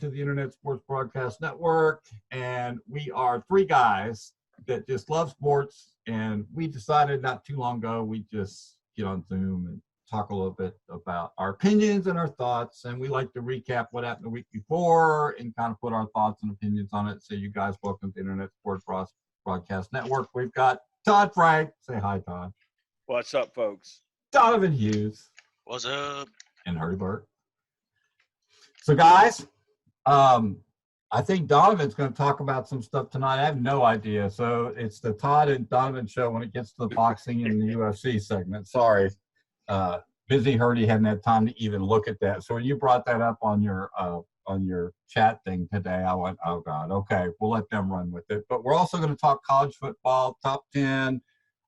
to the Internet Sports Broadcast Network. And we are three guys that just love sports. And we decided not too long ago, we just get on Zoom and talk a little bit about our opinions and our thoughts. And we like to recap what happened the week before and kind of put our thoughts and opinions on it. So you guys, welcome to the Internet Sports Broadcast Network. We've got Todd Frank. Say hi, Todd. What's up, folks? Donovan Hughes. What's up? And Hurdie. So, guys, I think Donovan's going to talk about some stuff tonight. I have no idea. So it's the Todd and Donovan show when it gets to the boxing and the UFC segment. Sorry. Busy Hurdie hadn't had time to even look at that. So when you brought that up on your chat thing today, I went, oh, God, okay, we'll let them run with it. But we're also going to talk college football, top 10.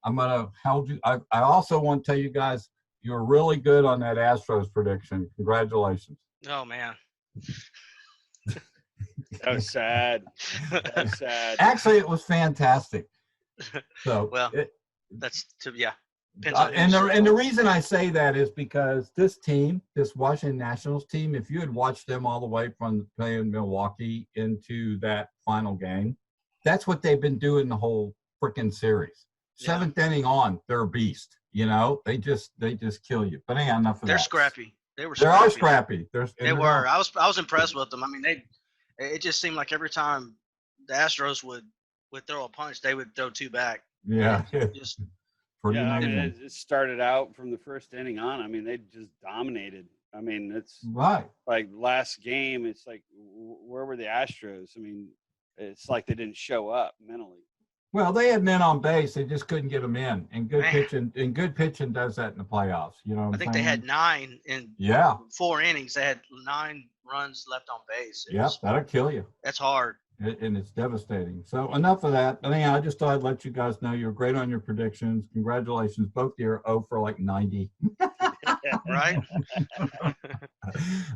I'm going to help you. I also want to tell you guys, you were really good on that Astros prediction. Congratulations. Oh, man. That was sad. That was sad. Actually, it was fantastic. So well, that's yeah. And the reason I say that is because this team, this Washington Nationals team, if you had watched them all the way from playing Milwaukee into that final game, that's what they've been doing the whole freaking series. Seventh inning on, they're a beast. You know, they just kill you. But ain't enough of that. They're scrappy. They were scrappy. They were. I was impressed with them. I mean, it just seemed like every time the Astros would throw a punch, they would throw two back. Yeah. Just I mean, it started out from the first inning on. I mean, they just dominated. I mean, it's right. Like last game, it's like, where were the Astros? I mean, it's like they didn't show up mentally. Well, they had men on base. They just couldn't get them in. And good pitching does that in the playoffs. You know what I think they had 9 in 4 innings. They had 9 runs left on base. That'll kill you. That's hard. And it's devastating. So enough of that. Anyhow, I just thought I'd let you guys know you're great on your predictions. Congratulations. Both of you are 0 for like 90. Right?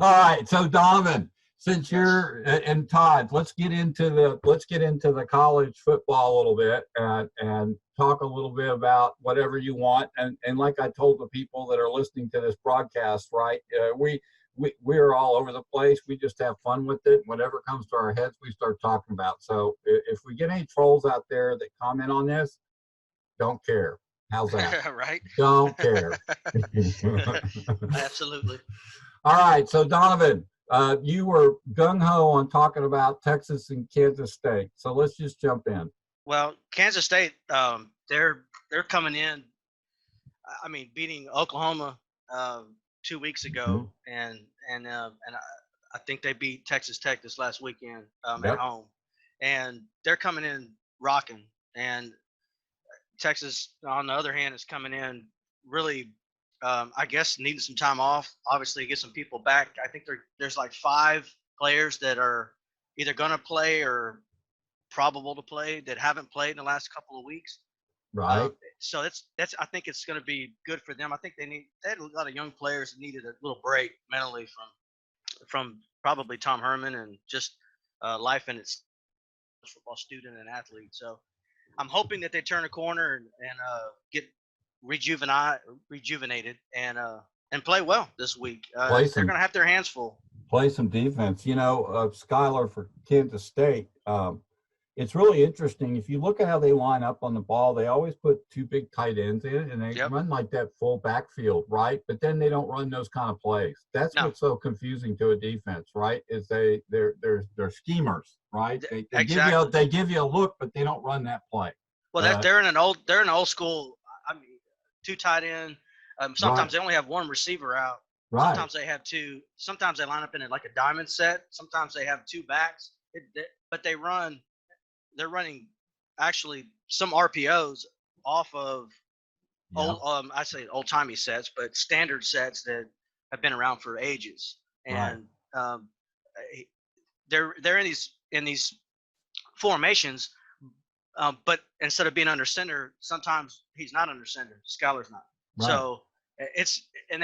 All right. So Donovan, since you're and Todd, let's get into the college football a little bit and talk a little bit about whatever you want. And like I told the people that are listening to this broadcast, right? We're all over the place. We just have fun with it. Whatever comes to our heads, we start talking about. So if we get any trolls out there that comment on this, don't care. How's that? Right? Don't care. Absolutely. All right. So Donovan, you were gung-ho on talking about Texas and Kansas State. So let's just jump in. Well, Kansas State, they're coming in, I mean, beating Oklahoma 2 weeks ago, and I think they beat Texas Tech this last weekend at home, and they're coming in rocking. And Texas, on the other hand, is coming in really, I guess, needing some time off. Obviously, get some people back. I think there's like 5 players that are either going to play or probable to play that haven't played in the last couple of weeks. Right. So that's I think it's going to be good for them. I think they had a lot of young players that needed a little break mentally from probably Tom Herman and just life in its football student and athlete. So I'm hoping that they turn a corner and get rejuvenated and play well this week. They're going to have their hands full. Play some defense. You know, Skylar for Kansas State. It's really interesting. If you look at how they line up on the ball, they always put 2 big tight ends in, and they run like that full backfield, right? But then they don't run those kind of plays. That's what's so confusing to a defense, right? Is they're schemers, right? They give you a look, but they don't run that play. Well, they're in an old school. I mean, 2 tight end. Sometimes they only have 1 receiver out. Right. Sometimes they have 2. Sometimes they line up in it like a diamond set. Sometimes they have 2 backs. But they're running actually some RPOs off of I say old timey sets, but standard sets that have been around for ages. And they're in these formations, but instead of being under center, sometimes he's not under center. Skylar's not. Right. So and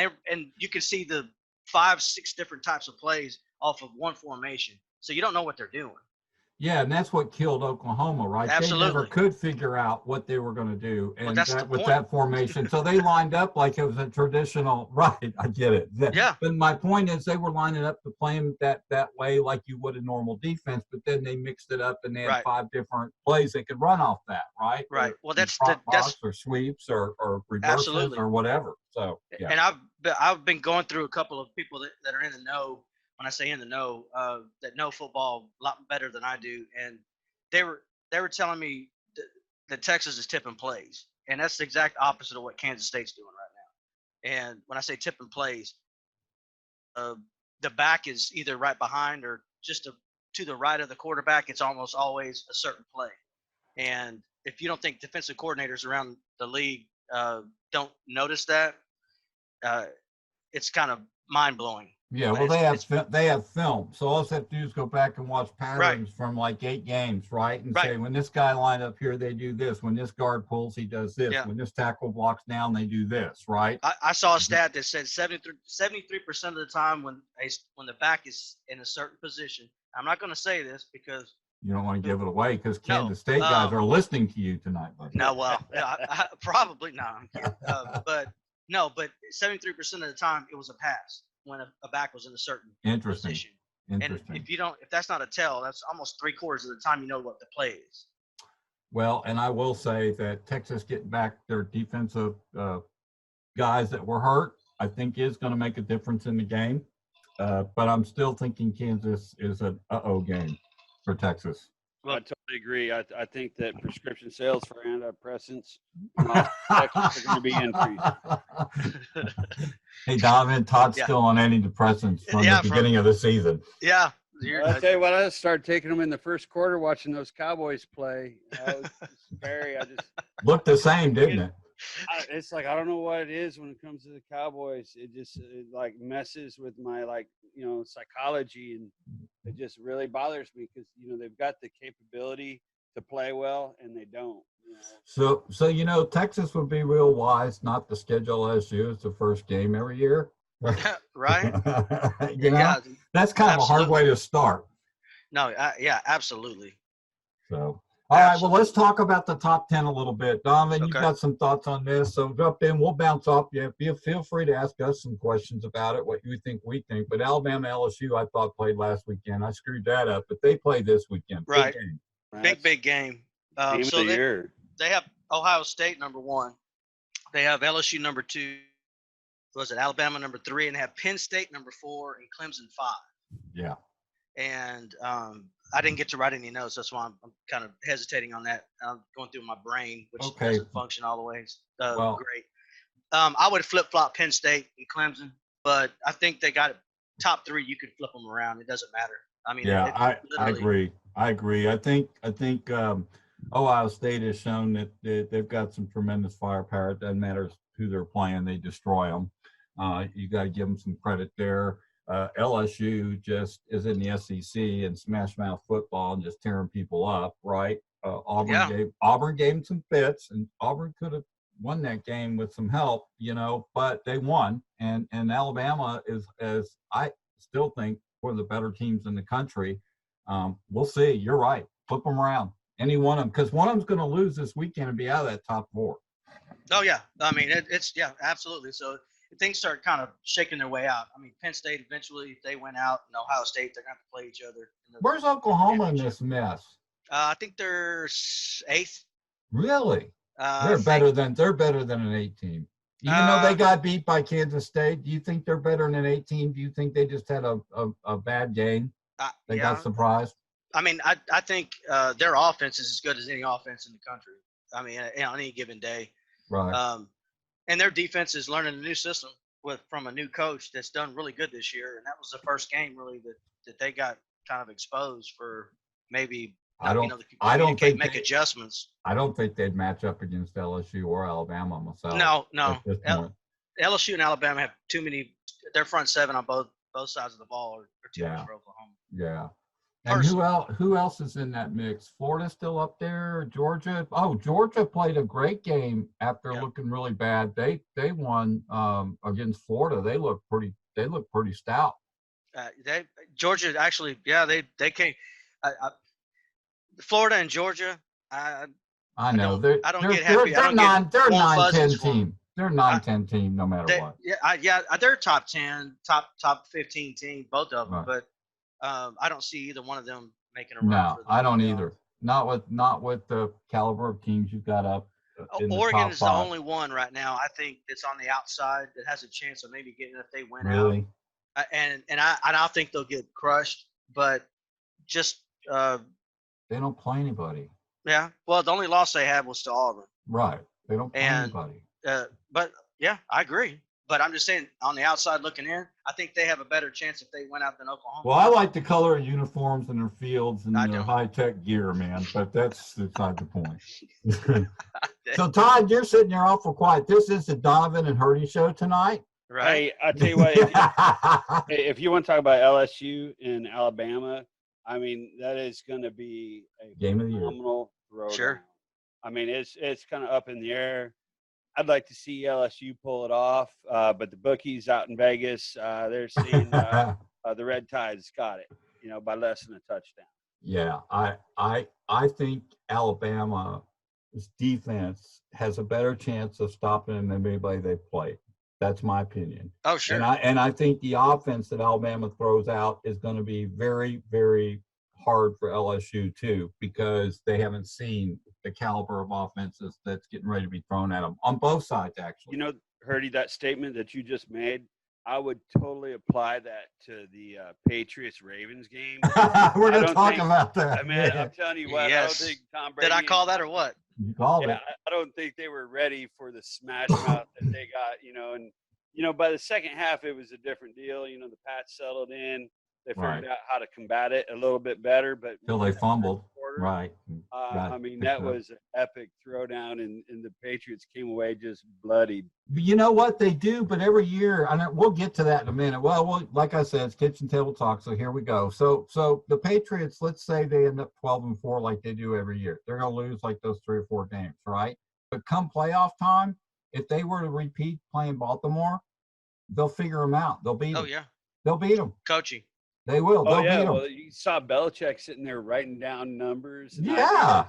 you can see the 5-6 different types of plays off of 1 formation. So you don't know what they're doing. Yeah, and that's what killed Oklahoma, right? They never Absolutely. could figure out what they were going to do, Well, and that's the that with point. that formation, so they lined up like it was a traditional. Right, I get it. Yeah. But my point is, they were lining up to play them that way, like you would a normal defense. But then they mixed it up, and they had Right. 5 different plays they could run off that, right? Right. Well, Or that's drop box, that's or sweeps, or reverses, absolutely. or whatever. So yeah, And I've been going through a couple of people that are in the know. When I say in the know, that know football a lot better than I do, and they were they were telling me that Texas is tipping plays, and that's the exact opposite of what Kansas State's doing right now. And when I say tipping plays, uh, the back is either right behind or just to the right of the quarterback. It's almost always a certain play. And if you don't think defensive coordinators around the league don't notice that, uh, it's kind of mind blowing. yeah. But Well, it's they have film, so all they have to do is go back and watch right, patterns from like 8 games, right? And right, say, when this guy lined up here, they do this. When this guard pulls, he does this. yeah. When this tackle blocks down, they do this, right? I saw a stat that said 73% of the time when the back is in a certain position. I'm not going to say this because You don't want to give it away because no, Kansas State guys are listening to you tonight, buddy. no, well, probably no, I'm kidding. But no, but 73% of the time it was a pass when a back was in a certain Interesting. position. Interesting. And if that's not a tell, that's almost 3/4 of the time you know what the play is. Well, and I will say that Texas getting back their defensive guys that were hurt, I think is going to make a difference in the game. But I'm still thinking Kansas is an uh-oh game for Texas. I totally agree. I think that prescription sales for antidepressants are going to be increased. Hey, Donovan, Todd's Yeah. still on antidepressants from Yeah, the beginning of the season. Yeah. I'll tell you what, I started taking them in the first quarter watching those Cowboys play. It was scary. Looked the same, didn't it? It's like, I don't know what it is when it comes to the Cowboys. It like messes with my psychology, and it just really bothers me because they've got the capability to play well and they don't. So Texas would be real wise not to schedule LSU as the first game every year. Right. Yeah, that's kind of a hard way to start. No, yeah, absolutely. So, all right, well, let's talk about the top 10 a little bit. Donovan, you've Okay. got some thoughts on this, so jump in. We'll bounce off you. Feel free to ask us some questions about it, what you think, we think. But Alabama LSU, I thought, played last weekend. I screwed that up, but they play this weekend. Right. Big game. Big game. Game So of the year. they have Ohio State #1. They have LSU #2. Was it Alabama #3? And they have Penn State #4 and Clemson 5. Yeah. And I didn't get to write any notes. That's why I'm kind of hesitating on that. I'm going through my brain, which doesn't function all the way. Great. I would flip-flop Penn State and Clemson, but I think they got it. Top 3, you could flip them around. It doesn't matter. I mean, yeah, I agree. I think Ohio State has shown that they've got some tremendous firepower. It doesn't matter who they're playing; they destroy them. You got to give them some credit there. LSU just is in the SEC and smash mouth football and just tearing people up, right? Auburn gave them some fits, and Auburn could have won that game with some help, but they won. And Alabama is, as I still think, one of the better teams in the country. We'll see. You're right. Flip them around. Any one of them, because one of them's going to lose this weekend and be out of that top 4. Oh yeah, I mean it's absolutely. So things start kind of shaking their way out. I mean, Penn State eventually, if they went out, and Ohio State, they're going to have to play each other. Where's Oklahoma in this mess? I think they're 8th. Really? They're better than an 8 team. Even though they got beat by Kansas State, do you think they're better than an 8 team? Do you think they just had a bad game? They got surprised? I mean, I think their offense is as good as any offense in the country. I mean, on any given day. Right. And their defense is learning a new system from a new coach that's done really good this year. And that was the first game really that they got kind of exposed for maybe make adjustments. I don't think they'd match up against LSU or Alabama myself. No. LSU and Alabama have too many. Their front 7 on both sides of the ball are too much for Oklahoma. Yeah. And who else is in that mix? Florida still up there? Georgia? Oh, Georgia played a great game after looking really bad. They won against Florida. They look pretty stout. Georgia actually, they came. Florida and Georgia. I know I don't get happy. I they're don't get they're warm 9-10 fuzzies for 'em. team. They're 9-10 team no matter what. They're top 10, top 15 team, both of them. Right. But I don't see either one of them making a run No, for the I don't playoffs. either. Not with the caliber of teams you've got up in the Oregon top is 5. the only one right now I think that's on the outside that has a chance of maybe getting if they win Really? out. And I think they'll get crushed, but just They don't play anybody. yeah. Well, the only loss they had was to Auburn. Right. They don't play And anybody. but yeah, I agree. But I'm just saying, on the outside looking in, I think they have a better chance if they went out than Oklahoma. Well, I like the color of uniforms and their fields and I their don't. high-tech gear, man, but that's beside the point. So, Todd, you're sitting there awful quiet. This is the Donovan and Hurdie show tonight. Right. Hey, I'll tell you what, if you want to talk about LSU in Alabama, I mean, that is going to be a Game of the year. phenomenal throwdown. Sure. I mean, it's kind of up in the air. I'd like to see LSU pull it off, but the bookies out in Vegas, they're seeing the Red Tide's got it, by less than a touchdown. Yeah, I think Alabama's defense has a better chance of stopping them than anybody they play. That's my opinion. Oh, sure. And I think the offense that Alabama throws out is going to be very, very hard for LSU too, because they haven't seen the caliber of offenses that's getting ready to be thrown at them on both sides, actually. Hurdie, that statement that you just made, I would totally apply that to the Patriots-Ravens game. We're going to talk about that. I mean, I'm telling you what, I don't think Tom Brady. Did I call that or what? You called it. I don't think they were ready for the smash mouth that they got, and by the second half, it was a different deal. The Pats settled in. They figured out how to combat it a little bit better, but until they fumbled. Quarter, right. I mean, that was an epic throwdown, and the Patriots came away just bloodied. But you know what they do? But every year, and we'll get to that in a minute. Well, like I said, it's kitchen table talk. So here we go. So the Patriots, let's say they end up 12-4 like they do every year. They're going to lose like those 3 or 4 games, right? But come playoff time, if they were to repeat playing Baltimore, they'll figure them out. They'll beat them. Oh, yeah. They'll beat them. Coaching. They will. They'll beat them. Well, you saw Belichick sitting there writing down numbers. Yeah,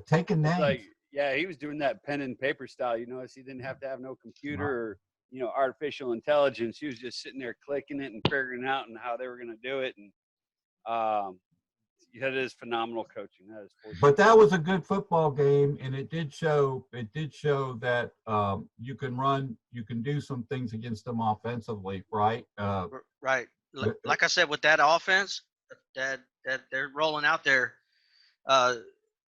taking names. He was doing that pen and paper style. He didn't have to have no computer or artificial intelligence. He was just sitting there clicking it and figuring out and how they were going to do it. And that is phenomenal coaching. That is. But that was a good football game, and it did show that you can do some things against them offensively, right? Right. Like I said, with that offense that they're rolling out there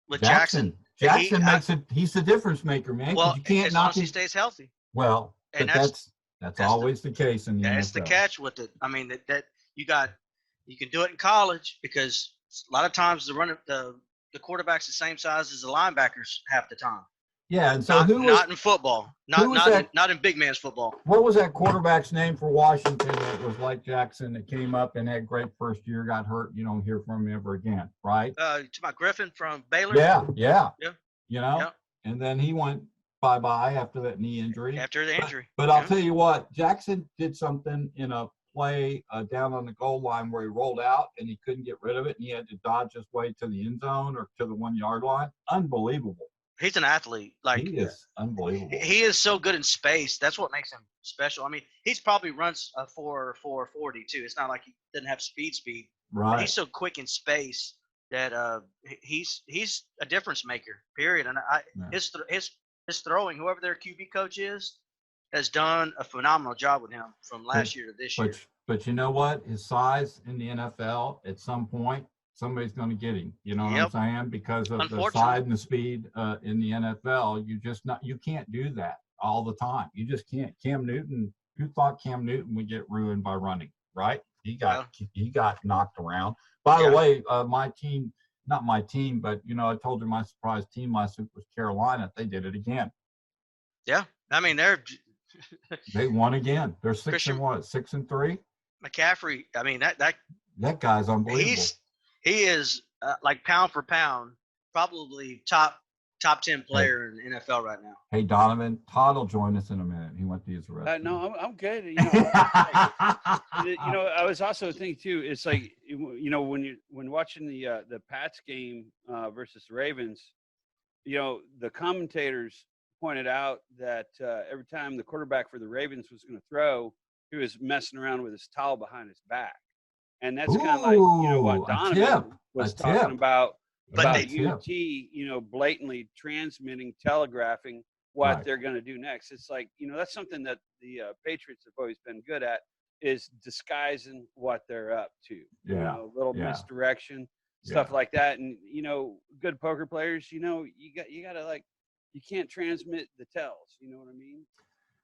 with Jackson. Jackson makes it. He's the difference maker, man. Well, you can't as long as he stays healthy. Well, and that's always the case in the NFL. That's the catch with it. I mean, that you can do it in college because a lot of times the quarterback's the same size as the linebackers half the time. Yeah, and so not in football, not in big man's football. What was that quarterback's name for Washington that was like Jackson that came up and had great first year, got hurt? You don't hear from him ever again, right? To my Griffin from Baylor. Yeah. Yeah. And then he went bye-bye after that knee injury. After the injury. But I'll tell you what, Jackson did something in a play down on the goal line where he rolled out and he couldn't get rid of it, and he had to dodge his way to the end zone or to the 1-yard line. Unbelievable. He's an athlete. He is unbelievable. He is so good in space. That's what makes him special. I mean, he's probably runs a 4.40 too. It's not like he doesn't have speed. Right. But he's so quick in space that he's a difference maker. Period. And his throwing, whoever their QB coach is, has done a phenomenal job with him from last year to this year. But you know what? His size in the NFL, at some point, somebody's going to get him. You know what I'm saying? Because of the size and the speed in the NFL, you can't do that all the time. You just can't. Cam Newton, who thought Cam Newton would get ruined by running, right? He got knocked around. By the way, my team, not my team, but I told you my surprise team last week was Carolina. They did it again. Yeah, I mean they won again. They're 6-3. McCaffrey. I mean that guy's unbelievable. He is like pound for pound, probably top top 10 player in the NFL right now. Hey, Donovan, Todd will join us in a minute. He went to use the restroom. No, I'm good. I was also thinking too. It's like when watching the Pats game versus the Ravens, the commentators pointed out that every time the quarterback for the Ravens was going to throw, he was messing around with his towel behind his back, and that's kind of like what Donovan was talking about. But UT, blatantly transmitting, telegraphing what they're going to do next. It's like, that's something that the Patriots have always been good at, is disguising what they're up to. Yeah. Misdirection, stuff like that. And, good poker players, you gotta you can't transmit the tells. You know what I mean?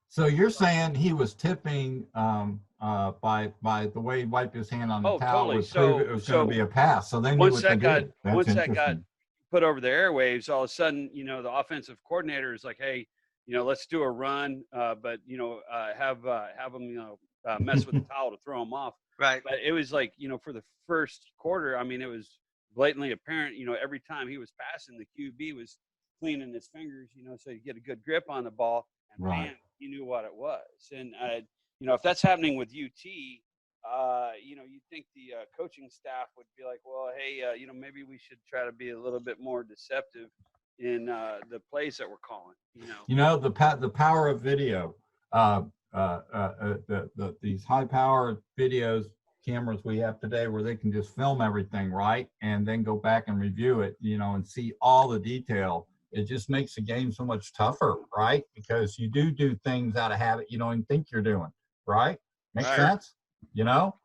So you're saying he was tipping by the way he wiped his hand on the towel would prove it was going to be a pass. So then once that got put over the airwaves, all of a sudden, the offensive coordinator is like, hey, let's do a run, but have them mess with the towel to throw them off. Right. But it was like, for the first quarter, I mean, it was blatantly apparent, every time he was passing, the QB was cleaning his fingers, so you get a good grip on the ball, and bam, you knew what it was. And if that's happening with UT, you'd think the coaching staff would be like, well, hey, maybe we should try to be a little bit more deceptive in the plays that we're calling. The power of video. These high power videos cameras we have today, where they can just film everything, right, and then go back and review it, and see all the detail. It just makes the game so much tougher, right? Because you do things out of habit you don't even think you're doing, right? Makes sense? Well,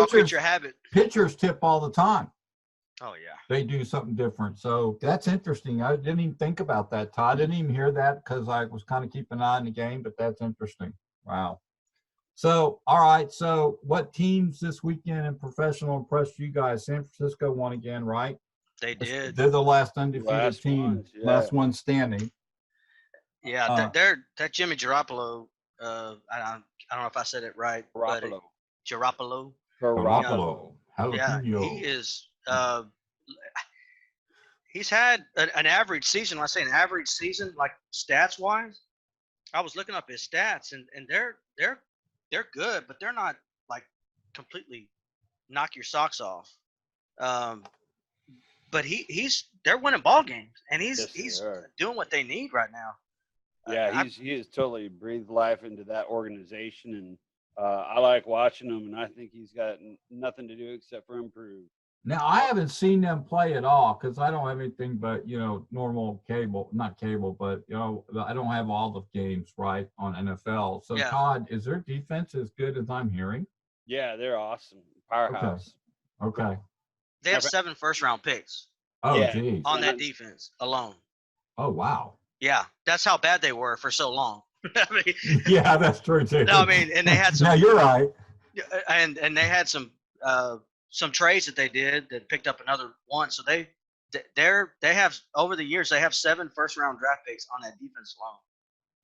pitcher habit. Pitchers tip all the time. Oh, yeah. They do something different. So that's interesting. I didn't even think about that, Todd. I didn't even hear that because I was kind of keeping an eye on the game, but that's interesting. Wow. So, all right. So what teams this weekend in professional impressed you guys? San Francisco won again, right? They did. They're the last undefeated team, last one standing. Yeah, that Jimmy Garoppolo. I don't know if I said it right. Garoppolo. How he is. He's had an average season. When I say an average season, like stats wise, I was looking up his stats, and they're good, but they're not like completely knock your socks off. But they're winning ball games, and he's doing what they need right now. Yeah, he has totally breathed life into that organization, and I like watching him, and I think he's got nothing to do except for improve. Now, I haven't seen them play at all because I don't have anything but, normal cable, not cable, but, I don't have all the games, right, on NFL. So, Todd, is their defense as good as I'm hearing? Yeah, they're awesome. Powerhouse. Okay. They have 7 first-round picks. Oh, geez. On that defense alone. Oh, wow. Yeah, that's how bad they were for so long. I mean, yeah, that's true too. No, I mean, and they had some. No, you're right. And they had some trades that they did that picked up another one. So they have over the years they have 7 first-round draft picks on that defense alone.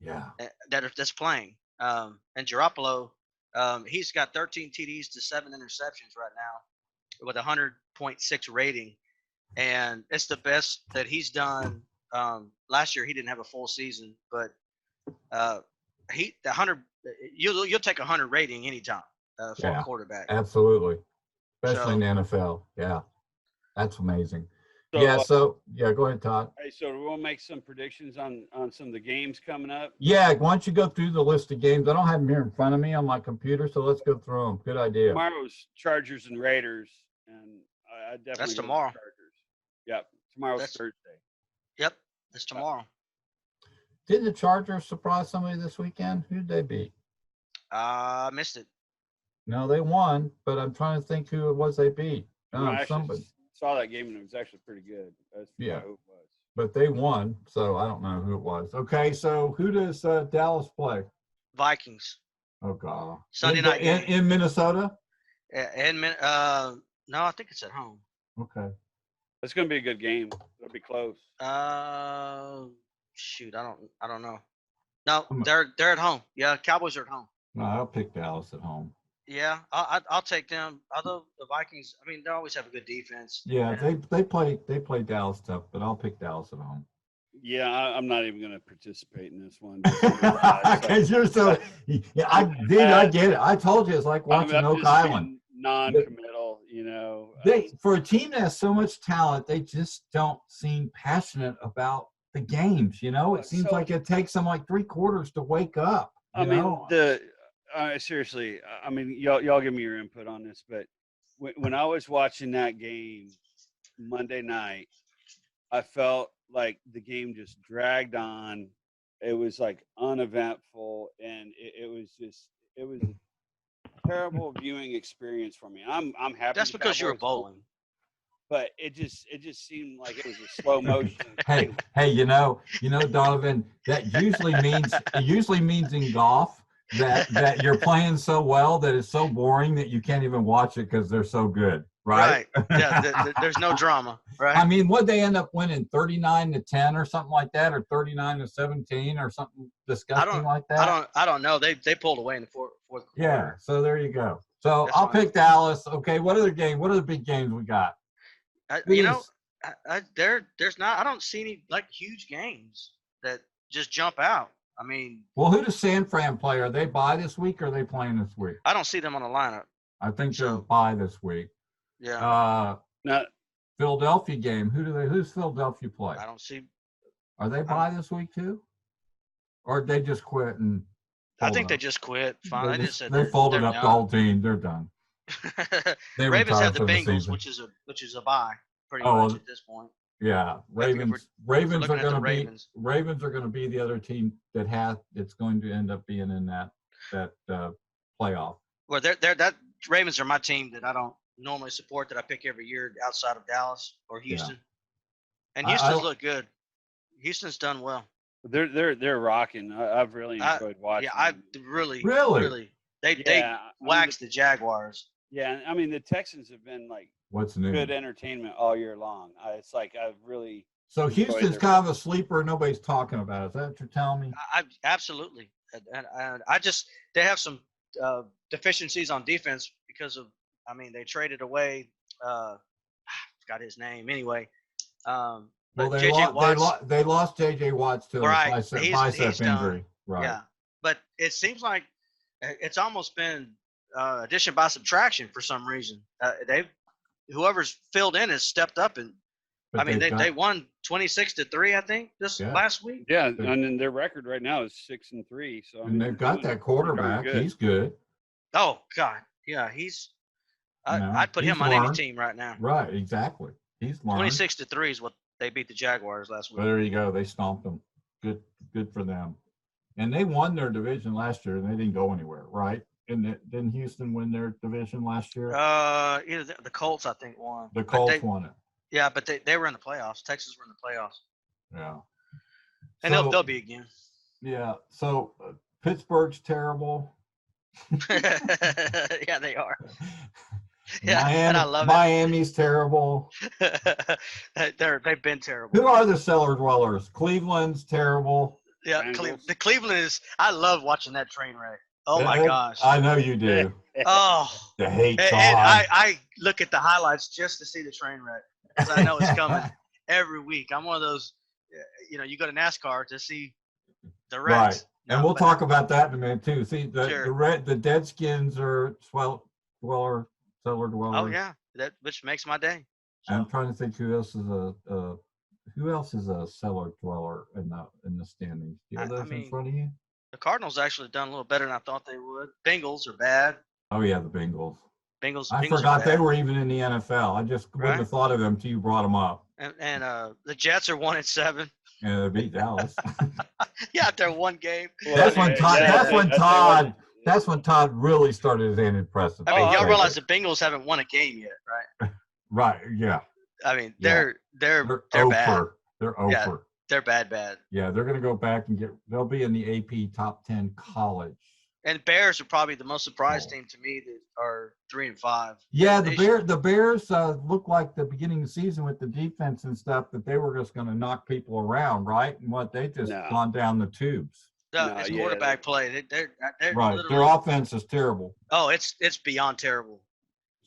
Yeah. That's playing. And Garoppolo, he's got 13 TDs to 7 interceptions right now with a 100.6 rating, and it's the best that he's done. Last year he didn't have a full season, but you'll take a 100 rating anytime for a quarterback. Absolutely, especially in the NFL. Yeah, that's amazing. So go ahead, Todd. Hey, so we'll make some predictions on some of the games coming up. Yeah, why don't you go through the list of games? I don't have them here in front of me on my computer, so let's go through them. Good idea. Tomorrow's Chargers and Raiders, and I definitely that's tomorrow. Chargers. Yep, tomorrow's Thursday. Yep, that's tomorrow. Did the Chargers surprise somebody this weekend? Who did they beat? I missed it. No, they won, but I'm trying to think who it was they beat. Somebody saw that game and it was actually pretty good. That's who it was. But they won, so I don't know who it was. Okay, so who does Dallas play? Vikings. Oh God! Sunday night game in Minnesota. No, I think it's at home. Okay. It's going to be a good game. It'll be close. Shoot, I don't know. No, they're at home. Yeah, Cowboys are at home. No, I'll pick Dallas at home. Yeah, I'll take them. Although the Vikings, I mean, they always have a good defense. Yeah, they play Dallas tough, but I'll pick Dallas at home. Yeah, I'm not even going to participate in this one. Just Because you're so. Yeah, I get it. I told you it's like watching I'm Oak just Island. being non-committal, you know. They for a team that has so much talent, they just don't seem passionate about the games. You know, it seems So- like it takes them like 3 quarters to wake up. I You mean, know? seriously. I mean, y'all give me your input on this, but when I was watching that game Monday night, I felt like the game just dragged on. It was like uneventful, and it was a terrible viewing experience for me. I'm happy. That's the because you were Cowboys won, bowling. but it just seemed like it was a slow motion. Hey, you know, Donovan, that usually means in golf that you're playing so well that it's so boring that you can't even watch it because they're so good, right? Yeah, there's no drama, right? I mean, would they end up winning 39-10 or something like that, or 39-17 or something disgusting like that? I don't know. They pulled away in the fourth quarter. Yeah, so there you go. So That's I'll fine. pick Dallas. Okay, what are the big games we got? There's not. I don't see any like huge games that just jump out. I mean, Well, who does San Fran play? Are they bye this week or are they playing this week? I don't see them on the lineup. I think they're bye this week. Yeah. Not Philadelphia game. Who's Philadelphia play? I don't see. Are they bye this week too? Or they just quit and I think they just quit. Fine. They just said they folded they're up the done. whole team. They're done. They Ravens retired have the for the Bengals, season. which is a bye pretty Oh, much at this point. Yeah, Ravens are looking going at the to be Ravens. Ravens are going to be the other team it's going to end up being in that playoff. Well, that Ravens are my team that I don't normally support, that I pick every year outside of Dallas or Houston. And Houston's looked good. Houston's done well. they're rocking. I've really enjoyed watching. Yeah, I them. really. They waxed the Jaguars. Yeah, I mean the Texans have been like What's new? good entertainment all year long. It's like I've really. So Houston's kind of a sleeper. Nobody's talking about it. Is that what you're telling me? I absolutely. And I just they have some deficiencies on defense because of. I mean, they traded away. I forgot his name anyway. Well, But they lost J.J. Watts to a bicep injury. Right. Yeah, but it seems like it's almost been addition by subtraction for some reason. Whoever's filled in has stepped up, and But I mean they won 26-3, I think, last week. Yeah, and then their record right now is 6-3. So and they've got that quarterback. He's good. Oh God, yeah, I'd put him on any team right now. Right, exactly. He's learned. 26-3 is what they beat the Jaguars last week. Well, there you go. They stomped them. Good for them. And they won their division last year, and they didn't go anywhere, right? And didn't Houston win their division last year? Either the Colts, I think, won. The Colts won it. Yeah, but they were in the playoffs. Texas were in the playoffs. Yeah. And they'll be again. Yeah. So Pittsburgh's terrible. Yeah, they are. Yeah, and I love Miami's terrible. They've been terrible. Who are the cellar dwellers? Cleveland's terrible. Yeah, the Cleveland is. I love watching that train wreck. Oh my gosh! I know you do. Oh, the hate. And I look at the highlights just to see the train wreck because I know it's coming every week. I'm one of those. You go to NASCAR to see the wrecks. Right, and we'll talk about that in a minute too. See, the Deadskins are cellar dwellers. Oh yeah, which makes my day. So. I'm trying to think who else is a cellar dweller in the standings. Do you have those in front of you? The Cardinals actually done a little better than I thought they would. Bengals are bad. Oh yeah, the Bengals. I forgot they were even in the NFL. I just wouldn't have thought of them till you brought them up. And the Jets are 1-7. Yeah, they beat Dallas. Yeah, after one game. That's when Todd really started his impressive. I mean, y'all realize the Bengals haven't won a game yet, right? Right. Yeah. I mean, they're bad. They're over. Yeah, they're bad. Yeah, they're going to go back and they'll be in the AP top 10 college. And Bears are probably the most surprised team to me that are 3-5. Yeah, the Bears look like the beginning of the season with the defense and stuff that they were just going to knock people around, right? And they just gone down the tubes. It's quarterback play. They're right. Their offense is terrible. Oh, it's beyond terrible.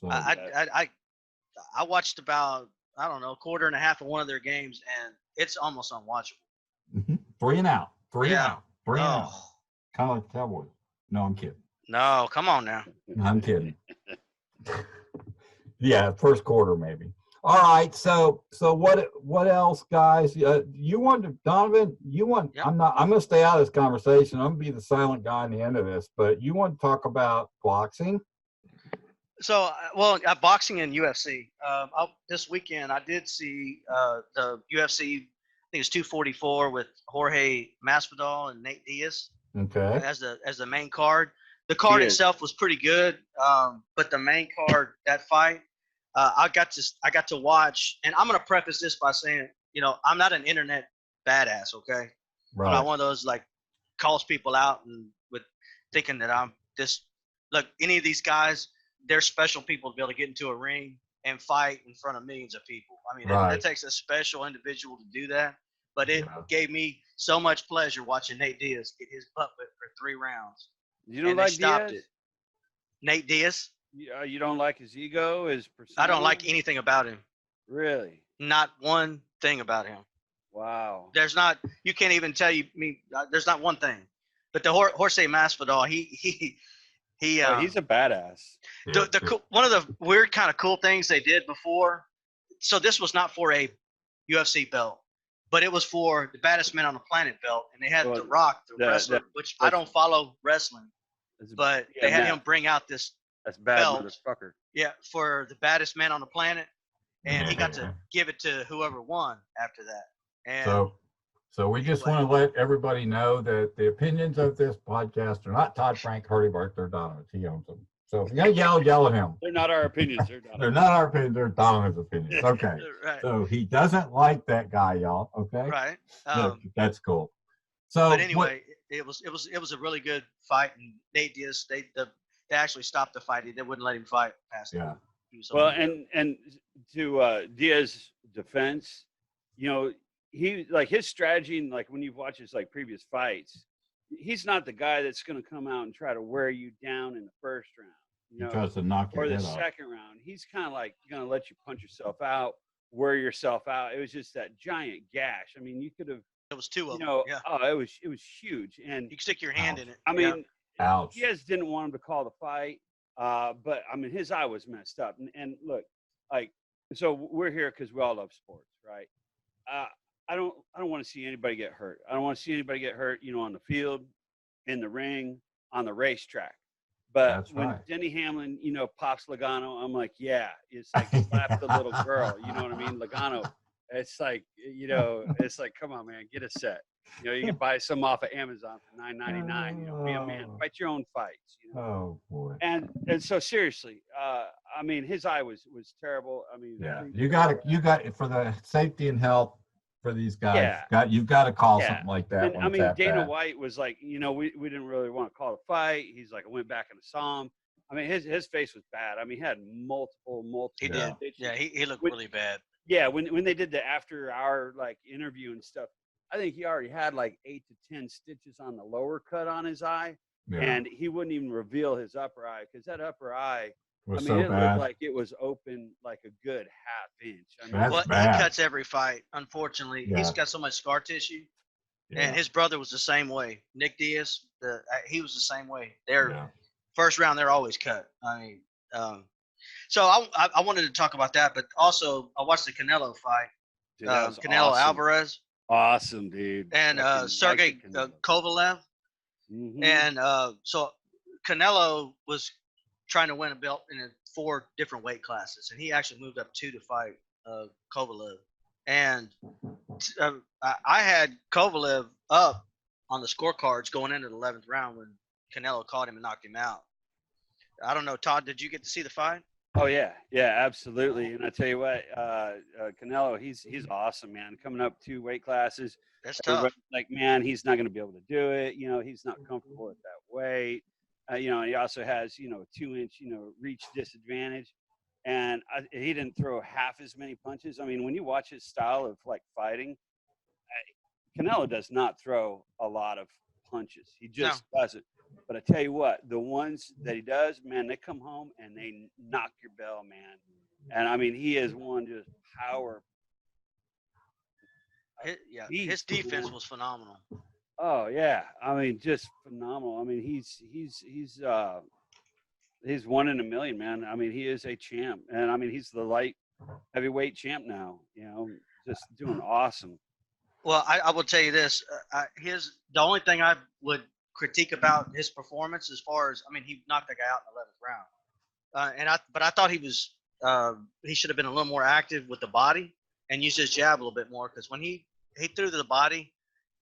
So, I watched about a quarter and a half of one of their games, and it's almost unwatchable. 3 and out. 3 and Yeah. out. 3 and out. Oh, Kind of like the Cowboys. No, I'm kidding. no, come on now. I'm kidding. Yeah, first quarter maybe. All right. So what else, guys? You want to, Donovan? You want? Yep. I'm not. I'm going to stay out of this conversation. I'm going to be the silent guy in the end of this. But you want to talk about boxing? So, well, boxing and UFC. This weekend, I did see the UFC. I think it's 244 with Jorge Masvidal and Nate Diaz Okay. as the main card. The card itself was pretty good, but the main card, that fight, I got to watch. And I'm gonna preface this by saying, I'm not an internet badass. Okay, Right. I'm not one of those like calls people out and with thinking that I'm this. Look, any of these guys, they're special people to be able to get into a ring and fight in front of millions of people. I mean, Right. it takes a special individual to do that. But it Yeah. gave me so much pleasure watching Nate Diaz get his butt whipped for 3 rounds. You don't And they like stopped Diaz? it. Nate Diaz, You don't like his ego, his persona? I don't like anything about him. Really? Not one thing about him. Wow. There's not. You can't even tell me. There's not one thing. But the Jorge Masvidal, he. Oh, he's a badass. One of the weird kind of cool things they did before. So this was not for a UFC belt, but it was for the baddest man on the planet belt, and they had The Rock, the wrestler, which I don't follow wrestling, but they had him bring out this That's bad belt. motherfucker. Yeah, for the baddest man on the planet, and he got to give it to whoever won after that. And So we just want to let everybody know that the opinions of this podcast are not Todd, Frank, Hurdie, Bart, they're Donovan's. He owns them. So if you're going to yell at him. They're not our opinions. They're not our opinions. They're Donovan's opinions. Okay. Right. So he doesn't like that guy, y'all. Okay. Right. That's cool. So, but anyway, it was a really good fight, and Nate Diaz, they actually stopped the fight. They wouldn't let him fight past. Yeah. Well, and to Diaz's defense, he like his strategy, and like when you watch his like previous fights, he's not the guy that's going to come out and try to wear you down in the first round. He tries to knock your or the head off. second round. He's kind of like going to let you punch yourself out, wear yourself out. It was just that giant gash. I mean, you could have. It was 2 of them. Oh, yeah. it was huge, and You can stick your hand in it. I mean, ouch. Diaz didn't want him to call the fight, but I mean, his eye was messed up. And look, like, so we're here because we all love sports, right? I don't want to see anybody get hurt. I don't want to see anybody get hurt, on the field, in the ring, on the racetrack. But That's when right. Denny Hamlin, pops Logano, I'm like, yeah, it's like slap the little girl. You know what I mean? Logano. It's like, it's like, come on, man, get a set. You can buy some off of Amazon for $9.99. Be a man, fight your own fights. Oh boy. And so seriously, I mean, his eye was terrible. I mean, Yeah, you got for the safety and health for these guys. You've got to call something like that. And I mean, Dana White was like, we didn't really want to call the fight. He's like, I went back and saw him. I mean, his face was bad. I mean, he had multiple. He did. Yeah, he looked really bad. Yeah, when they did the after hour like interview and stuff, I think he already had like 8 to 10 stitches on the lower cut on his eye, and he wouldn't even reveal his upper eye because that upper eye. Was it bad. looked like it was open like a good ½ inch. I mean, That's bad. He cuts every fight. Unfortunately, he's got so much scar tissue, and his brother was the same way. Nick Diaz, he was the same way. First round, they're always cut. I mean, so I wanted to talk about that, but also I watched the Canelo fight. Dude, Canelo awesome. Alvarez. Awesome, dude. And Sergey Kovalev. Mm-hmm. And so Canelo was trying to win a belt in 4 different weight classes, and he actually moved up 2 to fight Kovalev. And I had Kovalev up on the scorecards going into the 11th round when Canelo caught him and knocked him out. I don't know, Todd, did you get to see the fight? Oh yeah, absolutely. And I tell you what, Canelo, he's awesome, man. Coming up 2 weight classes. That's tough. Like, man, he's not going to be able to do it. He's not comfortable at that weight. He also has, a 2-inch, reach disadvantage. And he didn't throw half as many punches. I mean, when you watch his style of like fighting, Canelo does not throw a lot of punches. He just doesn't. But I tell you what, the ones that he does, man, they come home and they knock your bell, man. And I mean, he is one just power. Yeah, his beast, defense man. was phenomenal. Oh yeah, I mean, just phenomenal. I mean, he's one in a million, man. I mean, he is a champ, and I mean, he's the light heavyweight champ now. You know, just doing awesome. Well, I will tell you this: the only thing I would critique about his performance, as far as, I mean, he knocked the guy out in the 11th round, but I thought he should have been a little more active with the body and used his jab a little bit more, because when he threw to the body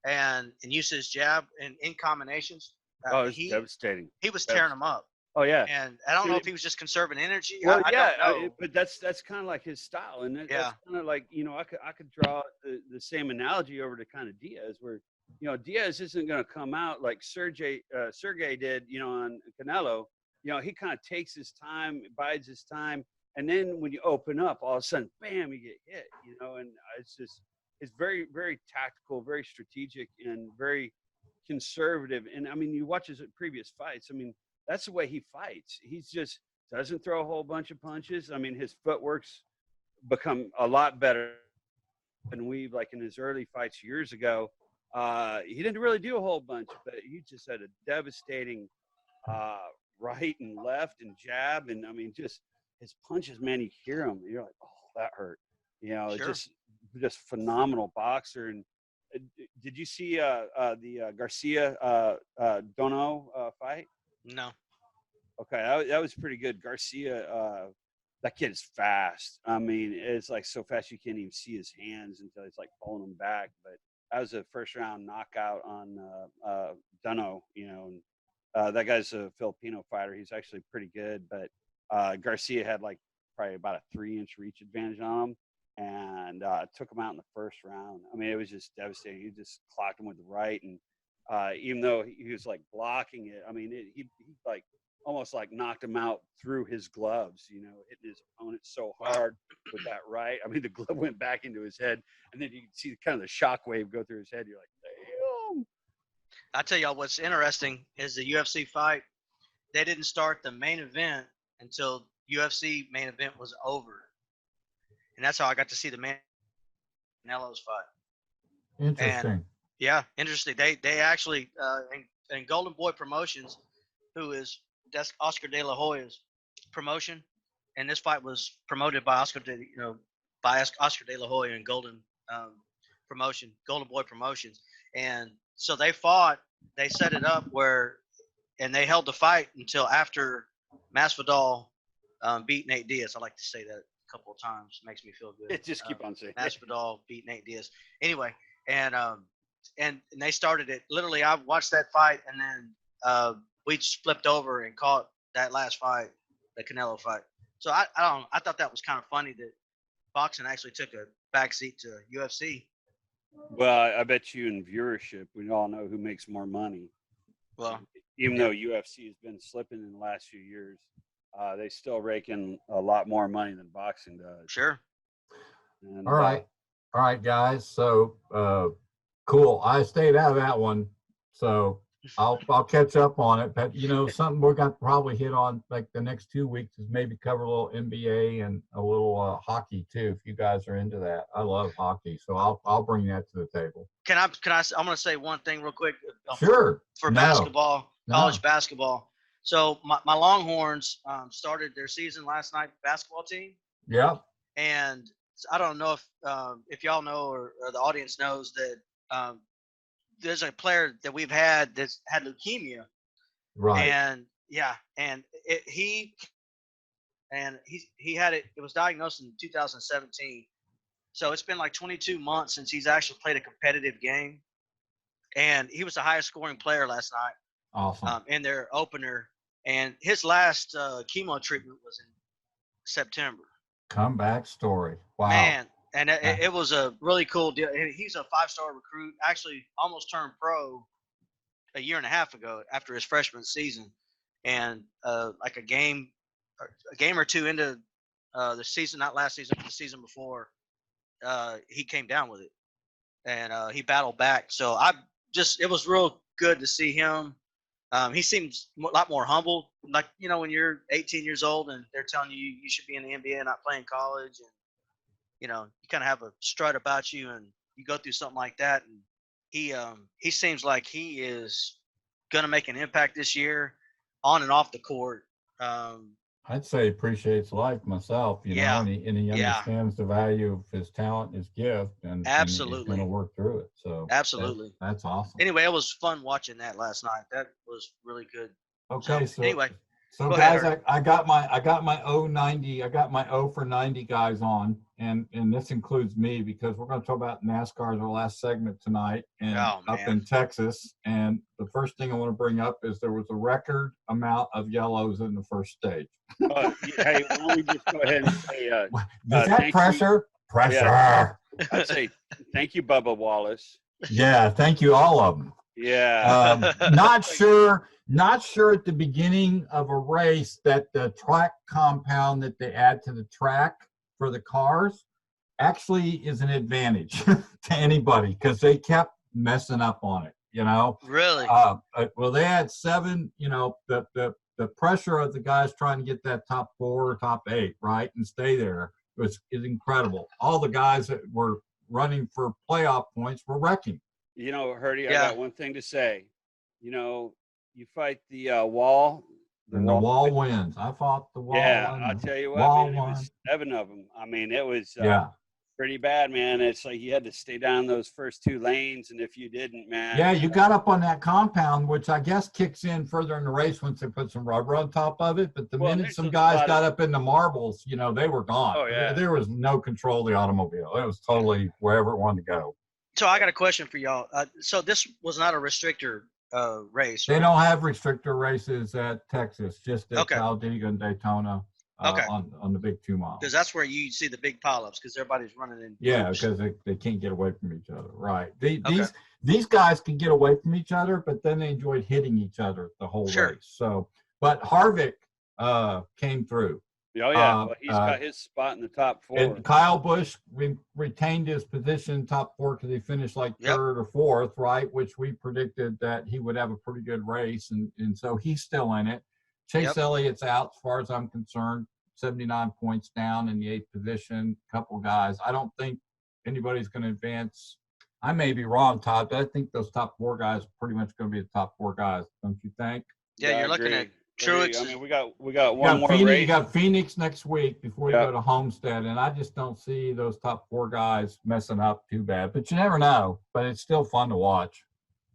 and used his jab in combinations, Oh, it's devastating. he was tearing him up. Oh yeah. And I don't know if he was just conserving energy. Well, I yeah, don't know. but that's kind of like his style, and Yeah. that's kind of like, you know, I could draw the same analogy over to kind of Diaz, where, you know, Diaz isn't going to come out like Sergey did, you know, on Canelo. You know, he kind of takes his time, bides his time, and then when you open up, all of a sudden, bam, you get hit. You know, and it's very, very tactical, very strategic, and very conservative. And I mean, you watch his previous fights. I mean, that's the way he fights. He's just doesn't throw a whole bunch of punches. I mean, his footwork's become a lot better than we've, like in his early fights years ago. He didn't really do a whole bunch, but he just had a devastating right and left and jab. And I mean, just his punches, man, you hear them, you're like, oh, that hurt. You know, Sure. just phenomenal boxer. And did you see the Garcia Dono fight? No. Okay, that was pretty good. Garcia, that kid is fast. I mean, it's like so fast you can't even see his hands until he's like pulling them back. But that was a first round knockout on Dono, you know. And that guy's a Filipino fighter. He's actually pretty good. But Garcia had like probably about a 3-inch reach advantage on him, and took him out in the first round. I mean, it was just devastating. He just clocked him with the right, and even though he was like blocking it, I mean, he like almost like knocked him out through his gloves, you know, hitting his opponent so hard with that right. I mean, the glove went back into his head, and then you can see kind of the shock wave go through his head. You're like, damn. I tell y'all what's interesting is the UFC fight. They didn't start the main event until UFC main event was over, and that's how I got to see the Canelo's fight. Interesting. And yeah, interesting. They actually in Golden Boy Promotions, that's Oscar De La Hoya's promotion, and this fight was promoted by Oscar De La Hoya and Golden Boy Promotions, and so they fought. They set it up and they held the fight until after Masvidal beat Nate Diaz. I like to say that a couple of times. It makes me feel good. Just keep on saying Masvidal beat Nate Diaz. Anyway, and they started it. Literally, I watched that fight, and then we just flipped over and caught that last fight, the Canelo fight. So I thought that was kind of funny that boxing actually took a backseat to UFC. Well, I bet you in viewership, we all know who makes more money. Well, even though UFC has been slipping in the last few years, they still rake in a lot more money than boxing does. Sure. And, All right, guys. So cool. I stayed out of that one, so I'll catch up on it. But you know, something we're going to probably hit on like the next 2 weeks is maybe cover a little NBA and a little hockey too, if you guys are into that. I love hockey, so I'll bring that to the table. Can I? I'm going to say one thing real quick. Sure. For basketball, college basketball. So my Longhorns started their season last night, basketball team. Yeah. And I don't know if y'all know or the audience knows that there's a player that we've had that's had leukemia. Right. And yeah, and he had it. It was diagnosed in 2017. So it's been like 22 months since he's actually played a competitive game. And he was the highest scoring player last night. Awesome. In their opener. And his last chemo treatment was in September. Comeback story. Wow. Man, and it was a really cool deal. He's a 5-star recruit, actually almost turned pro a year and a half ago after his freshman season. And like a game or two into the season, not last season, but the season before, he came down with it. And he battled back. So it was real good to see him. He seems a lot more humble. Like, you know, when you're 18 years old and they're telling you you should be in the NBA and not playing college, and, you know, you kind of have a strut about you and you go through something like that, and he seems like he is going to make an impact this year on and off the court. I'd say he appreciates life myself, you know, Yeah, and he yeah, understands the value of his talent and his gift, and he's going absolutely, to work through it. So absolutely. that's awesome. Anyway, it was fun watching that last night. That was really good. Okay, So anyway, so go ahead, guys, Hurdie. I got my 090, I got my 0 for 90 guys on, and this includes me because we're going to talk about NASCAR as our last segment tonight, and Oh, up man. in Texas. And the first thing I want to bring up is there was a record amount of yellows in the first stage. Hey, why don't we just go ahead and say, Is that thank pressure? you. Pressure. Yeah. I'd say thank you, Bubba Wallace. Yeah, thank you, all of them. Yeah. Not sure at the beginning of a race that the track compound that they add to the track for the cars actually is an advantage to anybody, because they kept messing up on it, you know. Really? Well, they had 7, you know, the pressure of the guys trying to get that top 4 or top 8, right, and stay there is incredible. All the guys that were running for playoff points were wrecking. You know, Hurdie, I Yeah. got one thing to say. You know, you fight the wall. And the wall wins. I fought the wall. Yeah, and I'll the tell you what, wall man, it won. was 7 of them. I mean, it was Yeah. pretty bad, man. It's like you had to stay down those first 2 lanes, and if you didn't, man. Yeah, you got up on that compound, which I guess kicks in further in the race once they put some rubber on top of it. But the minute there's some a guys lot got of- up in the marbles, you know, they were gone. Oh, yeah. There was no control of the automobile. It was totally wherever it wanted to go. So I got a question for y'all. So this was not a restrictor race, They right? don't have restrictor races at Texas, just at Okay. Talladega and Daytona Okay. on the big 2 miles. Because that's where you see the big pileups because everybody's running in. Yeah, groups. because they can't get away from each other. Right. Okay. These guys can get away from each other, but then they enjoyed hitting each other the whole Sure. race. So, but Harvick came through. Oh, yeah. Well, he's got his spot in the top 4. And Kyle Busch retained his position top 4 because he finished like 3rd or 4th, right? Which we predicted that he would have a pretty good race, and so he's still in it. Chase Elliott's out, as far as I'm concerned. 79 points down in the 8th position. Couple guys. I don't think anybody's going to advance. I may be wrong, Todd, but I think those top 4 guys are pretty much going to be the top 4 guys. Don't you think? Yeah, you're looking at Truex. I mean, we got one more Phoenix, race. you got Phoenix next week before you go to Homestead, and I just don't see those top 4 guys messing up too bad. But you never know. But it's still fun to watch.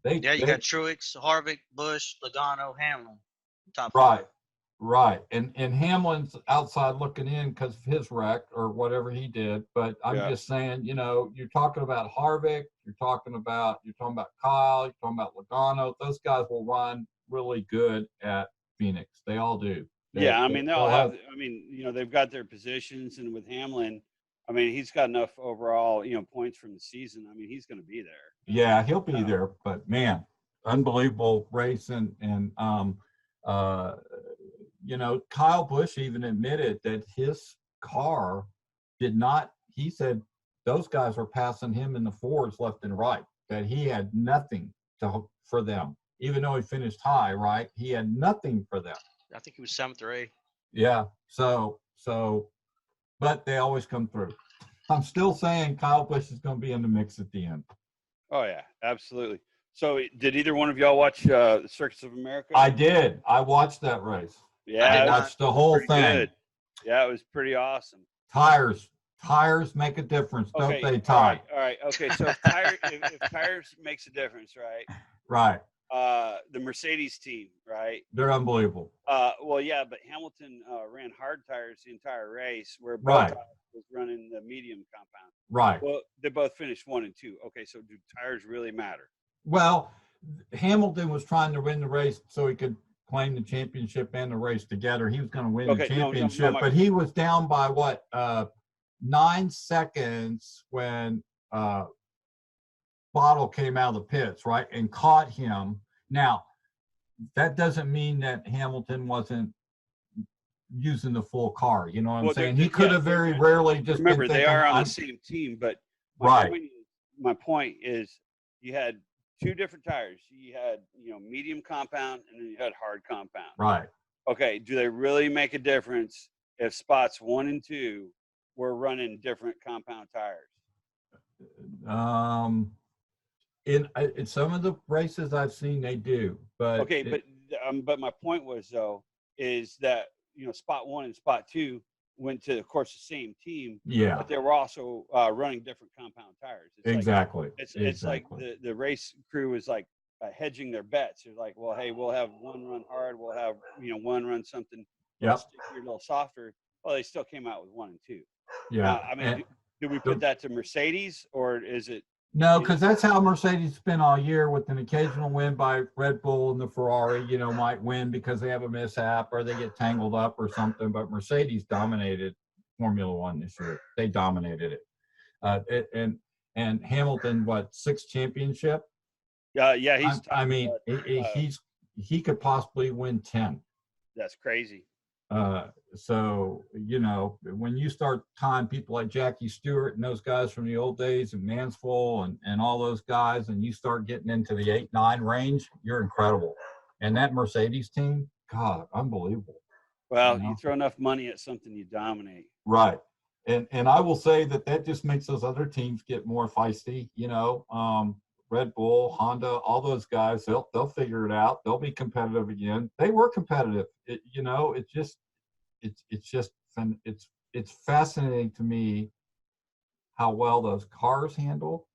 You got Truex, Harvick, Busch, Logano, Hamlin, top 4. Right. And Hamlin's outside looking in because of his wreck or whatever he did. But I'm just saying, you know, you're talking about Harvick, you're talking about Kyle, you're talking about Logano. Those guys will run really good at Phoenix. They all do. I mean, they'll have. I mean, you know, they've got their positions, and with Hamlin, I mean, he's got enough overall, you know, points from the season. I mean, he's going to be there. Yeah, he'll be there. But man, unbelievable race, and you know, Kyle Busch even admitted that his car did not. He said those guys were passing him in the 4s left and right. That he had nothing for them. Even though he finished high, right? He had nothing for them. I think he was 7th or 8th. Yeah. So, but they always come through. I'm still saying Kyle Busch is going to be in the mix at the end. Oh yeah, absolutely. So, did either one of y'all watch the Circus of America? I did. I watched that race. Yeah, I watched the whole thing. Good. Yeah, it was pretty awesome. Tires make a difference, don't they, Todd? All right. Okay, so if tires makes a difference, right? Right. The Mercedes team, right? They're unbelievable. Well, yeah, but Hamilton ran hard tires the entire race, where Bottas was running the medium compound. Right. Well, they both finished 1 and 2. Okay, so do tires really matter? Well, Hamilton was trying to win the race so he could claim the championship and the race together. He was going to win the championship, but he was down by 9 seconds when Bottle came out of the pits, right, and caught him. Now, that doesn't mean that Hamilton wasn't using the full car. You know what I'm saying? He could have very rarely just remember been they thinking, are on the same team, but my point is you had 2 different tires. You had, you know, medium compound and then you had hard compound. Right. Okay, do they really make a difference if spots 1 and 2 were running different compound tires? In some of the races I've seen, they do. But Okay, but my point was though is that spot 1 and spot 2 went to, of course, the same team. yeah, But they were also running different compound tires. It's exactly. like it's like the race crew was like hedging their bets. They're like, well, hey, we'll have one run hard, we'll have one run something Yep. stickier, a little softer. Well, they still came out with 1 and 2. Yeah. I mean, do we put that to Mercedes, or is it? No, because that's how Mercedes has been all year, with an occasional win by Red Bull, and the Ferrari, might win because they have a mishap or they get tangled up or something. But Mercedes dominated Formula One this year. They dominated it. And Hamilton, what, 6th championship? Yeah, he's. He could possibly win 10. That's crazy. So when you start tying people like Jackie Stewart and those guys from the old days, and Mansell and all those guys, and you start getting into the 8-9 range, you're incredible. And that Mercedes team, God, unbelievable. Well, you throw enough money at something, you dominate. Right. And I will say that just makes those other teams get more feisty. Red Bull, Honda, all those guys, they'll figure it out. They'll be competitive again. They were competitive. It's fascinating to me how well those cars handle,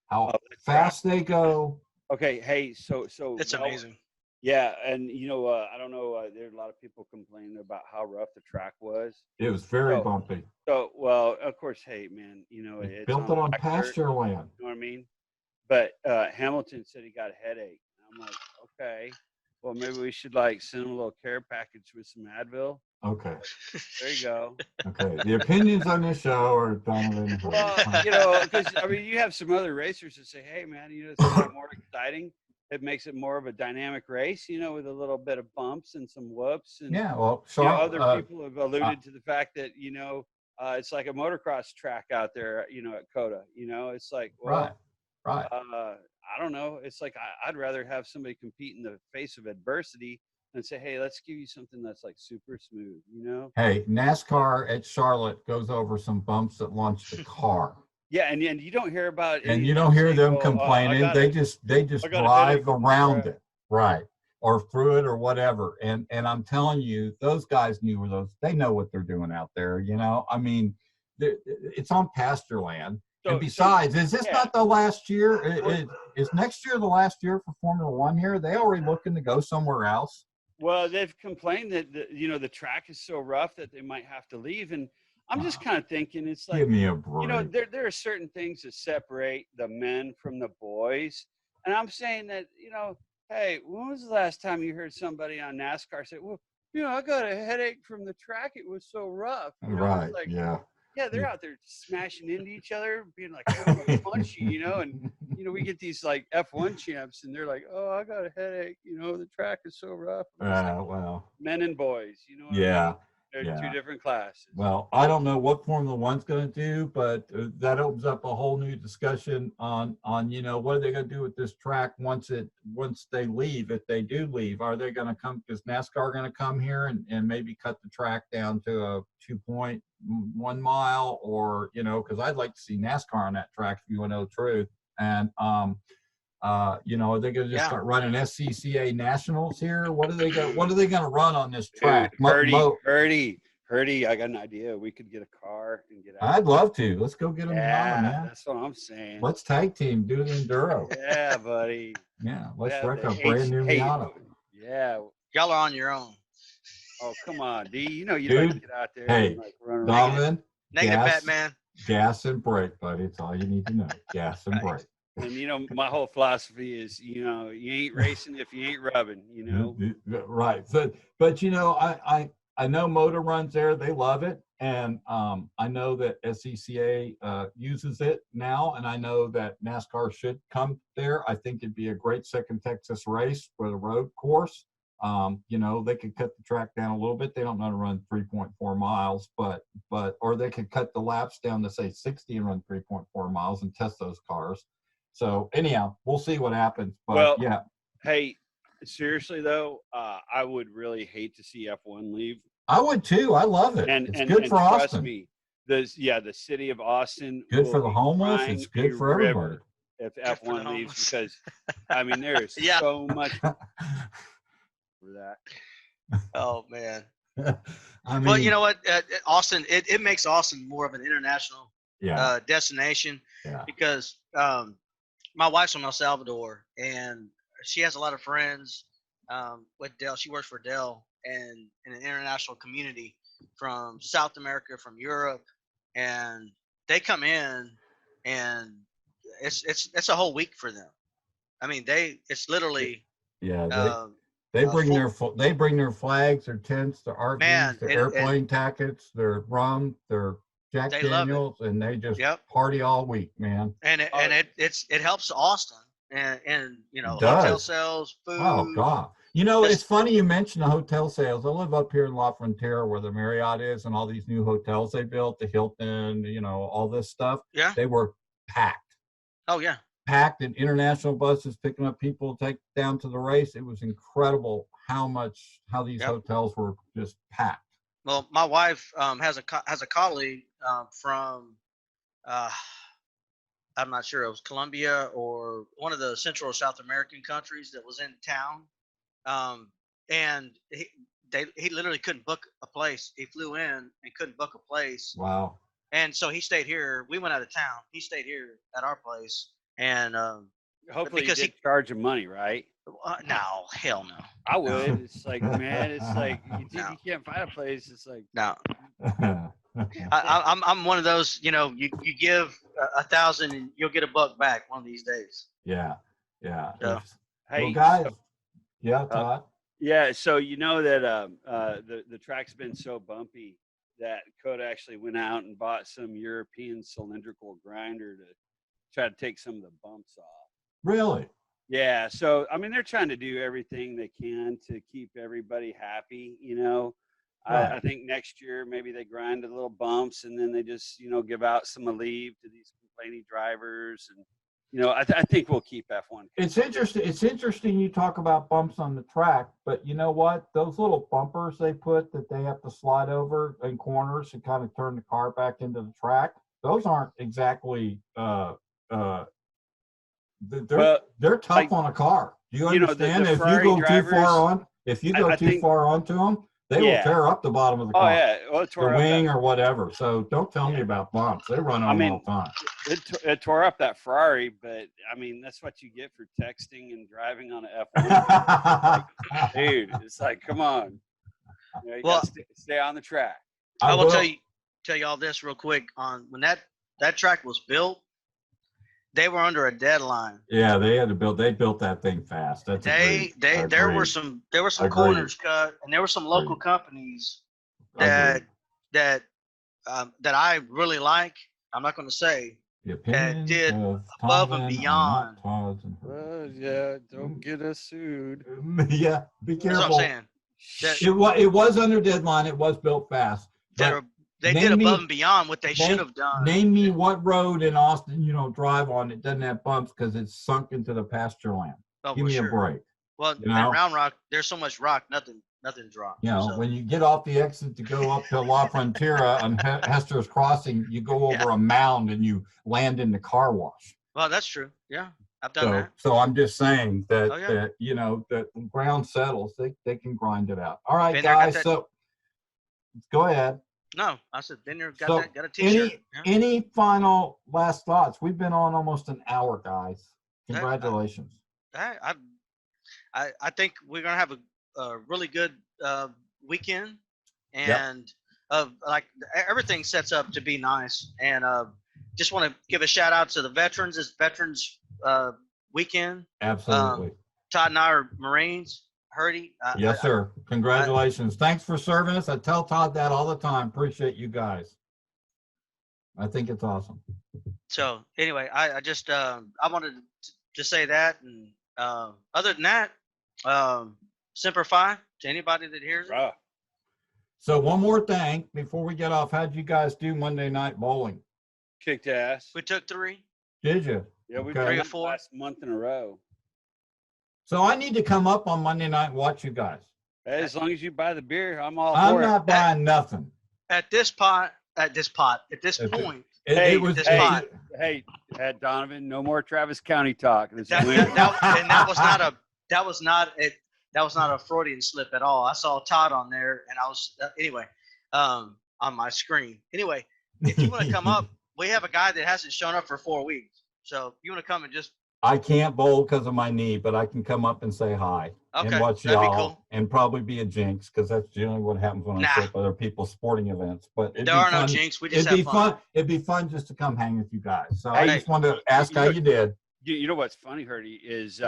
how fast they go. Okay, hey, so it's amazing. Yeah, and I don't know. There's a lot of people complaining about how rough the track was. It was very bumpy. So, well, of course, hey, man, it's built it on pasture land. You know what I mean? But Hamilton said he got a headache. I'm like, okay, well, maybe we should send him a little care package with some Advil. Okay. There you go. Okay. The opinions on this show are Donovan. Well, because you have some other racers that say, hey, man, it's a lot more exciting. It makes it more of a dynamic race, with a little bit of bumps and some whoops. And yeah, well, other people have alluded to the fact that it's like a motocross track out there, at COTA. It's like, well, right. I don't know. It's like I'd rather have somebody compete in the face of adversity and say, hey, let's give you something that's super smooth, Hey, NASCAR at Charlotte goes over some bumps that launch the car. Yeah, and you don't hear about and you don't hear them complaining. They just drive around it, right, or through it or whatever. And I'm telling you, those guys they know what they're doing out there. I mean, it's on pasture land. And besides, is this not the last year? Is next year the last year for Formula One here? Are they already looking to go somewhere else? Well, they've complained that the track is so rough that they might have to leave. And I'm just kind of thinking, it's like, give me a break. There are certain things that separate the men from the boys. And I'm saying that, hey, when was the last time you heard somebody on NASCAR say, well, I got a headache from the track. It was so rough. Right. Yeah. Yeah, they're out there smashing into each other, being like punchy, and we get these F1 champs, and they're like, "Oh, I got a headache. The track is so rough." Well, men and boys, Yeah. I mean? They're two different classes. Well, I don't know what Formula One's going to do, but that opens up a whole new discussion on what are they going to do with this track once they leave, if they do leave. Are they going to come? Is NASCAR going to come here and maybe cut the track down to a 2.1 mile, or because I'd like to see NASCAR on that track, if you want to know the truth. And are they going to just start running SCCA nationals here? What are they going to run on this track? Hurdie, I got an idea. We could get a car and get out. I'd love to. Let's go get them. Yeah, that's what I'm saying. Let's tag team, do the enduro. Yeah, buddy. Yeah, let's wreck a brand new Miata. Yeah. Y'all are on your own. Oh, come on, D. You'd like to get out there and run around. Donovan, negative Batman. Gas and brake, buddy. It's all you need to know. Gas and brake. And my whole philosophy is, you ain't racing if you ain't rubbing, Right. So, but I know Motor runs there. They love it. And I know that SCCA uses it now. And I know that NASCAR should come there. I think it'd be a great second Texas race for the road course. They could cut the track down a little bit. They don't know how to run 3.4 miles, or they could cut the laps down to say 60 and run 3.4 miles and test those cars. So anyhow, we'll see what happens. But yeah. Hey, seriously though, I would really hate to see F1 leave. I would too. I love it. It's good for Austin. Trust me, the city of Austin. Good will for the be homeless. crying It's good a for everybody. river if Good for the F1 leaves, homeless. because I mean there's Yeah. so much for that. Oh man. I mean, Well, you know what, Austin, it makes Austin more of an international yeah, destination yeah. because my wife's from El Salvador and she has a lot of friends with Dell. She works for Dell and in an international community from South America, from Europe, and they come in and it's a whole week for them. I mean, it's literally Yeah, um, they bring full, they bring their flags, their tents, their man, RVs, their and airplane tickets, their rum, their Jack they love it. Daniels, and they just Yep. party all week, man. And Oh, it helps Austin and It hotel does. sales, food. Oh God. You know, it's Just funny you mentioned the hotel sales. I live up here in La Frontera where the Marriott is and all these new hotels they built, the Hilton, all this stuff. yeah. They were packed. Oh yeah. Packed, and international buses picking up people to take down to the race. It was incredible how these Yep. hotels were just packed. Well, my wife has a colleague from I'm not sure, it was Colombia or one of the Central or South American countries that was in town, and he literally couldn't book a place. He flew in and couldn't book a place, Wow. and so he stayed here. We went out of town. He stayed here at our place, and hopefully because you did charge him money, right? no, hell no. I would. It's like, man, it's like you No. can't find a place. It's like, No, I'm one of those. You give 1,000 and you'll get $1 back one of these days. Yeah. Yeah. So, hey, Well, guys. so- Yeah, Todd. yeah. So you know that the track's been so bumpy that Coda actually went out and bought some European cylindrical grinder to try to take some of the bumps off. Really? Yeah, so I mean, they're trying to do everything they can to keep everybody happy. Right. I think next year maybe they grind a little bumps and then they just give out some leave to these complaining drivers, and I think we'll keep F1. It's interesting. It's interesting you talk about bumps on the track, but you know what? Those little bumpers they put that they have to slide over in corners to kind of turn the car back into the track. Those aren't exactly they're tough like, on a car. Do you the understand? If you Ferrari go drivers, too far on, if you go I too think, far onto them, they will tear up the bottom of the oh car, yeah, well, it the tore up wing or whatever. So don't tell me about bumps. They run on them all the time. it tore up that Ferrari, but I mean that's what you get for texting and driving on an F1. Like, dude, it's like, come on, you well, gotta stay on the track. I will tell you all this real quick. On when that track was built, they were under a deadline. Yeah, they built that thing fast. That's there were some corners cut, and there were some local companies that I really like. I'm not going to say that did above and beyond. Yeah, don't get us sued. Yeah, be careful. That's what I'm saying. It was under deadline. It was built fast. They did above and beyond what they should have done. Name me what road in Austin, drive on that doesn't have bumps because it's sunk into the pasture land. Oh, Give me a break. Well, in Round Rock, there's so much rock, nothing's rock. When you get off the exit to go up to La Frontera on Hester's Crossing, you go over a mound and you land in the car wash. Well, that's true. Yeah, I've done that. So I'm just saying that, that the ground settles, they can grind it out. All right, guys. So go ahead. No, I said, been there, got a t-shirt. Any final last thoughts? We've been on almost an hour, guys. Congratulations. I think we're gonna have a really good weekend, and like everything sets up to be nice. And just want to give a shout out to the veterans. It's Veterans Weekend. Absolutely. Todd and I are Marines. Hurdie. Yes, sir. Congratulations. Thanks for serving us. I tell Todd that all the time. Appreciate you guys. I think it's awesome. So anyway, I just I wanted to say that, and other than that, Semper Fi to anybody that hears it. So one more thing before we get off. How'd you guys do Monday night bowling? Kicked ass. We took 3. Did you? Yeah, we took 3 or 4 last month in a row. So I need to come up on Monday night and watch you guys. As long as you buy the beer, I'm all I'm for it. not buying nothing. At this point, at this pot. At this At the- point, It was. this it- pot. Hey, Donovan, no more Travis County talk. This that, win. that was not a Freudian slip at all. I saw Todd on there, and I was anyway on my screen. Anyway, if you want to come up, we have a guy that hasn't shown up for 4 weeks. So you want to come and just I can't bowl because of my knee, but I can come up and say hi okay, and watch that'd be y'all cool. and probably be a jinx because that's generally what happens when Nah. I show up at other people's sporting events. But it'd There be are no fun. jinx. We just It'd be have fun. fun. It'd be fun just to come hang with you guys. So I Hey, just wanted to ask how you did. You know what's funny, Hurdie, is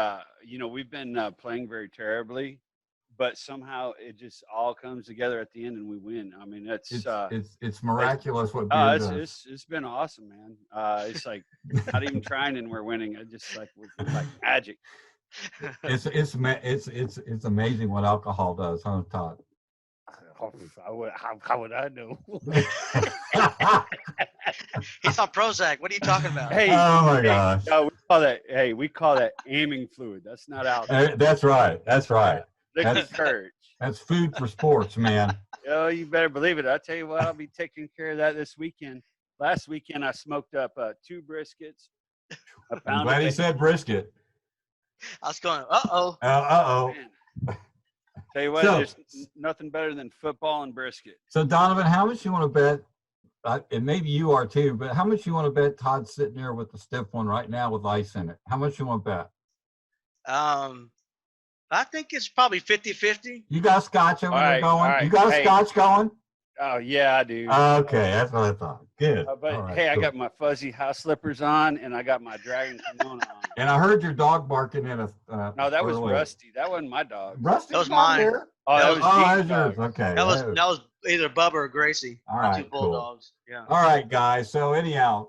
we've been playing very terribly, but somehow it just all comes together at the end and we win. I mean, It's miraculous what beer does. it's been awesome, man. It's like not even trying and we're winning. It's just like we're like magic. It's amazing what alcohol does, huh, Todd? How would I know? He's on Prozac. What are you talking about? Hey, Oh my gosh. no, we call that aiming fluid. That's not alcohol. That's right. That's right. Liquid courage. That's food for sports, man. Oh, you better believe it. I'll tell you what, I'll be taking care of that this weekend. Last weekend, I smoked up 2 briskets. I'm glad he said brisket. I was going, uh-oh. Uh-oh. Tell you what, there's nothing better than football and brisket. So, Donovan, how much you want to bet, and maybe you are too, but how much you want to bet Todd's sitting there with the stiff one right now with ice in it? How much you want to bet? I think it's probably 50-50. You got scotch over there going? all right. You got a scotch going? Oh, yeah, I do. Okay, that's what I thought. Good. But All right, hey, cool. I got my fuzzy house slippers on, and I got my dragon kimono on. And I heard your dog barking at us. No, that was earlier. Rusty. That wasn't my dog. Rusty? That was mine. Oh, that was that's Dean's yours. dog. Okay. That was either Bubba or Gracie. All my right, 2 cool. bulldogs. Yeah. All right, guys. So anyhow,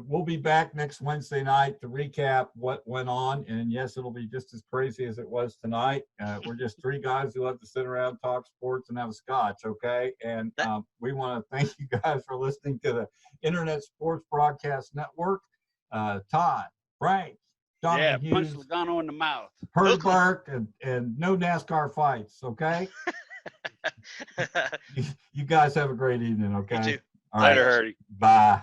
we'll be back next Wednesday night to recap what went on. And yes, it'll be just as crazy as it was tonight. We're just 3 guys who love to sit around, talk sports, and have a scotch, okay? And we want to thank you guys for listening to the Internet Sports Broadcast Network. Todd, Frank, Donovan punch Hughes, Logano in the mouth. Hurdie Burke, and no NASCAR fights, okay? You guys have a great evening, okay? You too. All right. Later, Hurdie. Bye.